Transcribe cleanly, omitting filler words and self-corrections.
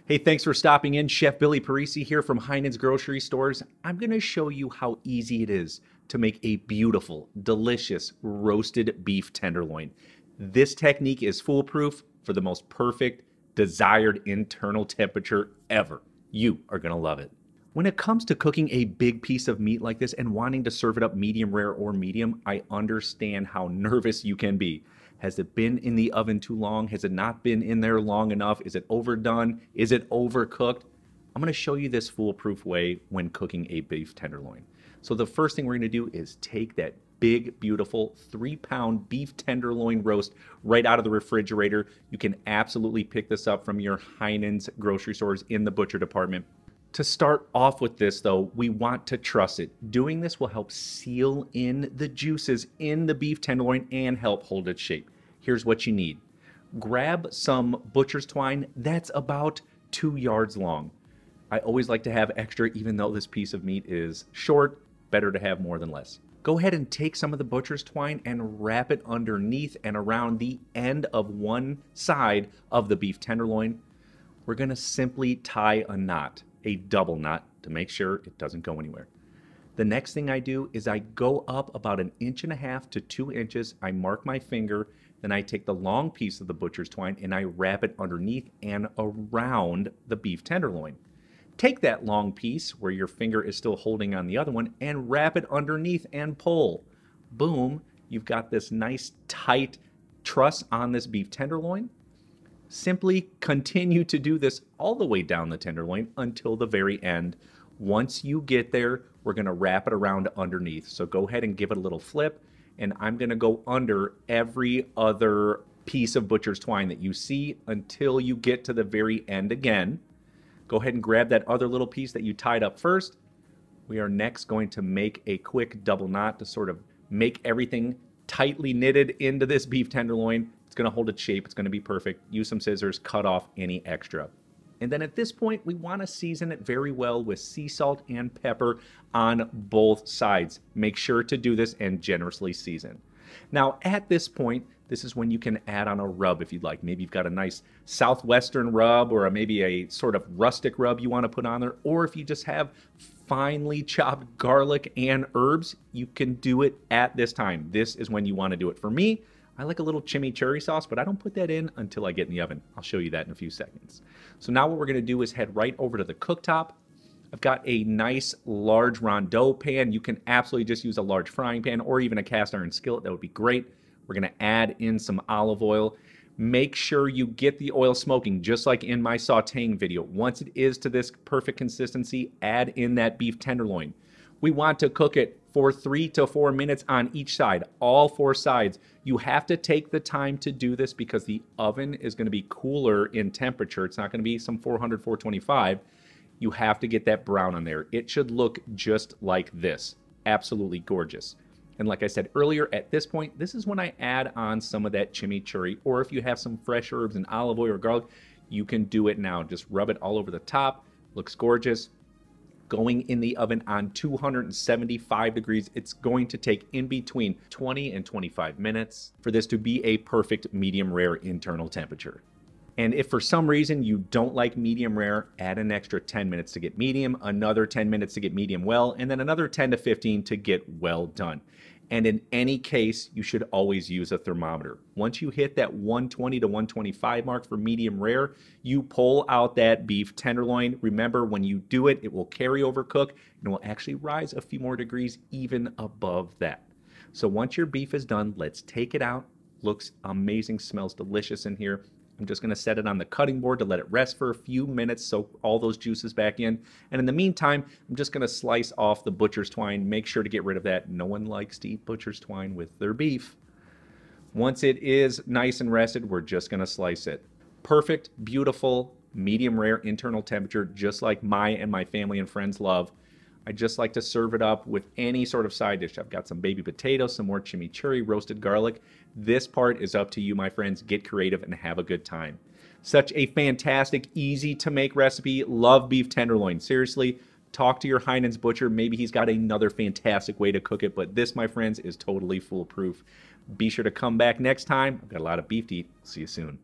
Hey, thanks for stopping in. Chef Billy Parisi here from Heinen's Grocery Stores. I'm going to show you how easy it is to make a beautiful, delicious roasted beef tenderloin. This technique is foolproof for the most perfect, desired internal temperature ever. You are going to love it. When it comes to cooking a big piece of meat like this and wanting to serve it up medium rare or medium, I understand how nervous you can be. Has it been in the oven too long? Has it not been in there long enough? Is it overdone? Is it overcooked? I'm going to show you this foolproof way when cooking a beef tenderloin. So the first thing we're going to do is take that big, beautiful 3-pound beef tenderloin roast right out of the refrigerator. You can absolutely pick this up from your Heinen's grocery stores in the butcher department. To start off with this though, we want to truss it. Doing this will help seal in the juices in the beef tenderloin and help hold its shape. Here's what you need. Grab some butcher's twine that's about 2 yards long. I always like to have extra even though this piece of meat is short, better to have more than less. Go ahead and take some of the butcher's twine and wrap it underneath and around the end of one side of the beef tenderloin. We're going to simply tie a knot. A double knot to make sure it doesn't go anywhere. The next thing I do is I go up about 1.5 inches to 2 inches. I mark my finger, then I take the long piece of the butcher's twine and I wrap it underneath and around the beef tenderloin. Take that long piece where your finger is still holding on the other one and wrap it underneath and pull. Boom, you've got this nice tight truss on this beef tenderloin. Simply continue to do this all the way down the tenderloin until the very end. Once you get there, we're going to wrap it around underneath. So go ahead and give it a little flip, and I'm going to go under every other piece of butcher's twine that you see until you get to the very end again. Go ahead and grab that other little piece that you tied up first. We are next going to make a quick double knot to sort of make everything tightly knitted into this beef tenderloin. It's going to hold its shape. It's going to be perfect. Use some scissors, cut off any extra. And then at this point, we want to season it very well with sea salt and pepper on both sides. Make sure to do this and generously season. Now, at this point, this is when you can add on a rub if you'd like. Maybe you've got a nice southwestern rub or maybe a sort of rustic rub you want to put on there. Or if you just have finely chopped garlic and herbs, you can do it at this time. This is when you want to do it. For me, I like a little chimichurri sauce, but I don't put that in until I get in the oven. I'll show you that in a few seconds. So now what we're going to do is head right over to the cooktop. I've got a nice large rondeau pan. You can absolutely just use a large frying pan or even a cast iron skillet. That would be great. We're going to add in some olive oil. Make sure you get the oil smoking just like in my sauteing video. Once it is to this perfect consistency, add in that beef tenderloin. We want to cook it for 3 to 4 minutes on each side, all 4 sides. You have to take the time to do this because the oven is going to be cooler in temperature. It's not going to be some 400, 425. You have to get that brown on there. It should look just like this. Absolutely gorgeous. And like I said earlier, at this point, this is when I add on some of that chimichurri, or if you have some fresh herbs and olive oil or garlic, you can do it now. Just rub it all over the top. Looks gorgeous. Going in the oven on 275 degrees. It's going to take in between 20 and 25 minutes for this to be a perfect medium rare internal temperature. And if for some reason you don't like medium rare, add an extra 10 minutes to get medium, another 10 minutes to get medium well, and then another 10 to 15 to get well done. And in any case, you should always use a thermometer. Once you hit that 120 to 125 mark for medium rare, you pull out that beef tenderloin. Remember, when you do it, it will carry over cook and it will actually rise a few more degrees even above that. So once your beef is done, let's take it out. Looks amazing, smells delicious in here. I'm just going to set it on the cutting board to let it rest for a few minutes, soak all those juices back in. And in the meantime, I'm just going to slice off the butcher's twine. Make sure to get rid of that. No one likes to eat butcher's twine with their beef. Once it is nice and rested, we're just going to slice it. Perfect, beautiful, medium rare internal temperature, just like my family and friends love. I just like to serve it up with any sort of side dish. I've got some baby potatoes, some more chimichurri, roasted garlic. This part is up to you, my friends. Get creative and have a good time. Such a fantastic, easy to make recipe. Love beef tenderloin. Seriously, talk to your Heinen's butcher. Maybe he's got another fantastic way to cook it, but this, my friends, is totally foolproof. Be sure to come back next time. I've got a lot of beef to eat. See you soon.